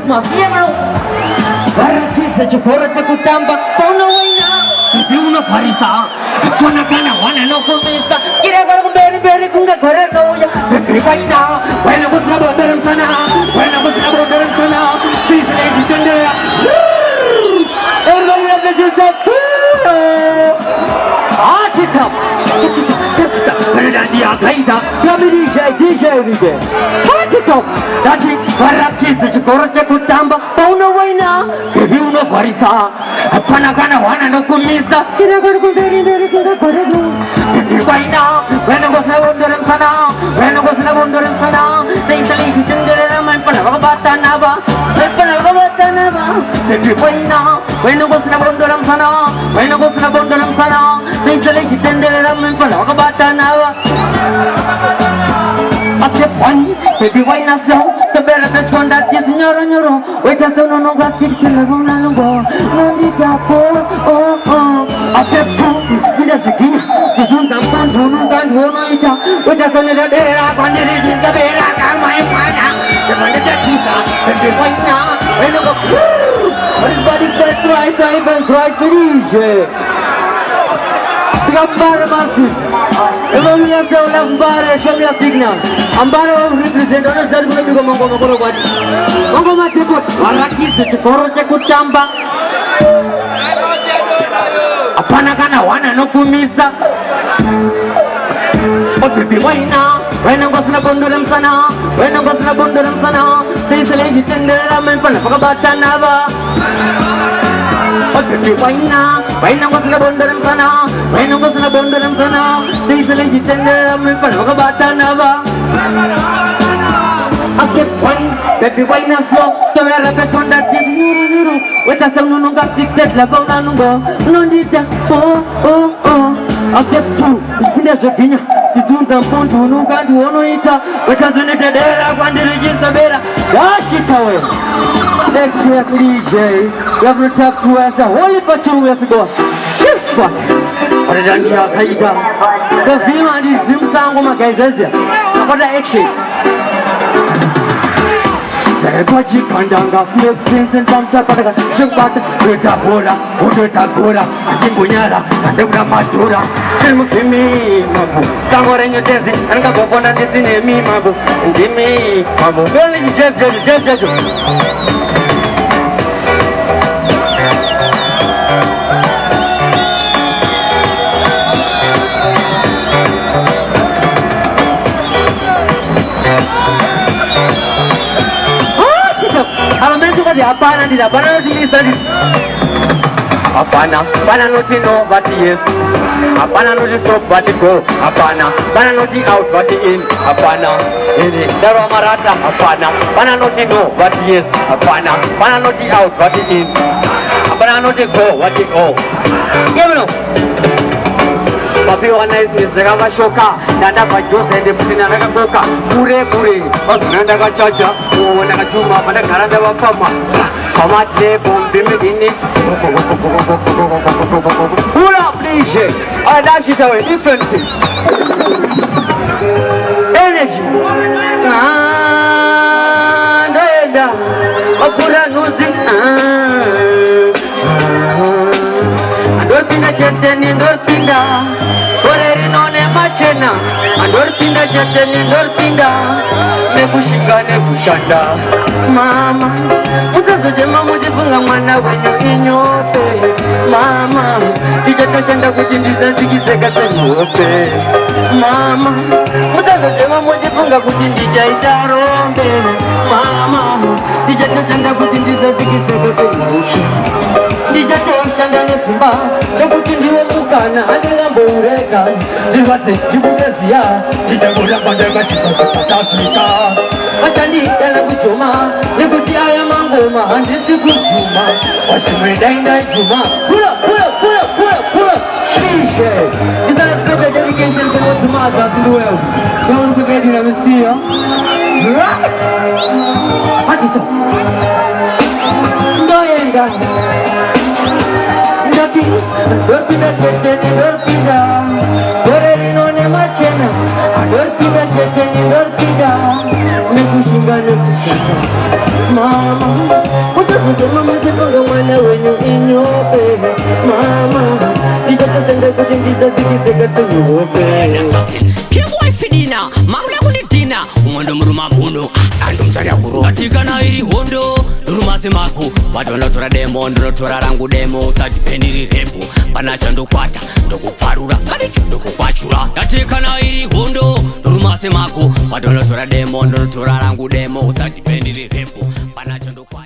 mafiemalo Barakita chokora chakutamba Pono waina Kiuna farisa Kona kana wana no kumisa Kira kara kumberi beri kunga kore kauya Kiri waina Waina kusna bodaram sana Waina kusna bodaram sana Sisle jitendera Everybody have the juice Chita Chita Bernardia Gaida Yamirisha DJ Rige Chita Dati Barakita chokora chakutamba Pono waina Kiuna farisa Panagana wana no kumisa Kira kara kumberi beri kunga kore kauya Waina Waina kusna bodaram sana Waina kusna bodaram sana Sisle jitendera Man panavabata nava Man panavabata nava Waina Waina kusna bodaram sana Waina kusna bodaram sana Sisle jitendera Man panavabata nava Ase pani Baby waina slow Sabera te chonda tis nyoro nyoro Waita se no gasi kila gona lungo Nandi tapo oh oh Ase pu Skida shakinya Tizunda mpandu nungan hono ita Waita se nila dera Pandiri jinka bera Kama ipana Semanda jatita Baby waina Waina go Everybody first right Even right finish Gambara Marcus Evolia Saula Gambara Shamla Signal Ambara represent on a Zalgo Mongo Mongo Body Mongo Matiko Araki Chikoro Chakutamba Apanagana Wana no Kumisa Otipi Waina Waina Gosla Bonduram Sana Waina Gosla Bonduram Sana Sisale Jitendera Menpana Pagabata Nava Waina Waina Gosla Bonduram Sana Waina Gosla Bonduram Sana Sisale Jitendera Menpana Pagabata Nava Ase Waina Baby Waina slow Sovera Petonda Tis Nuru Nuru Weta Sam Nunu Gaptik Tesla Bona Nungo Nondita Oh Oh Oh Ase Tu Ispinda Shokinya Tizunda Mpontu Nuka Duono Ita Weta Zunete Dera Kwandiri Jirta Bera Dashita We Next year DJ We have to talk to us a whole heap of two we have to go This one Paradandia Kaida The film and the Jim Sangoma guys About the action Pachi Kandanga, make sense and Tamta Pataga, Chukata, Utabora, Utabora, Timbunyara, and the Brahmatura, Timmy, Mabu, somewhere in your desert, and Gabona Desine, me, Mabu, and Jimmy, Mabu, very Jeff. Apana dida, apana noti study. Apana noti no, but yes. Apana noti stop, but go. Apana noti out, but in. Apana, ini daro marata. Apana noti no, but yes. Apana noti out, but in. Apana noti go, what it go. Give me no. Papi organize ni zagava shoka, nanda bajose de putina naga boka, kure, nanda ga chacha, naga chuma, pada karanda wa kama, kama de bombi medini. Hula please, I dash it away, different thing. Energy. Deda, apura nuzi. Andorpinda cheteni, andorpinda. None machena andorpinda chateni andorpinda nekushika nekushanda mama mutazojema mujifunga mwana wenyu inyope mama tichatashanda kuti ndizanzikiseka senyope mama mutazojema mujifunga kuti ndichaita rombe mama tichatashanda kuti ndizanzikiseka senyope ndichatoshanda nesimba nekuti ndiwe mukana andingamboureka zvivatse ndikuneziya ndichagora pandanga chikatasvika achandidana kujoma nekuti aya mangoma handisi kujuma washimwendaindaijuma pula shishe is that a special dedication for those mothers in the world don't forget you never see her right hatito ndoyenga dorpinda cheteni dorpinda gorerino ne machena dorpinda cheteni dorpinda nekushinga nekushinga mama utakuja mama jipanga mwana wenyu inyope mama nitakasenda kutingiza zikipeka tunyuope Kibwa ifidina mamla kunitina umwendo muruma muno ando mtaria kuro katika na hili hondo nuruma semaku watu notora demo notora rangu demo tajipendiri repo panacha ndokwata ndokufarura kadiki ndokukwachura katika na hili hondo nuruma semaku watu notora demo notora rangu demo tajipendiri repo panacha ndokwata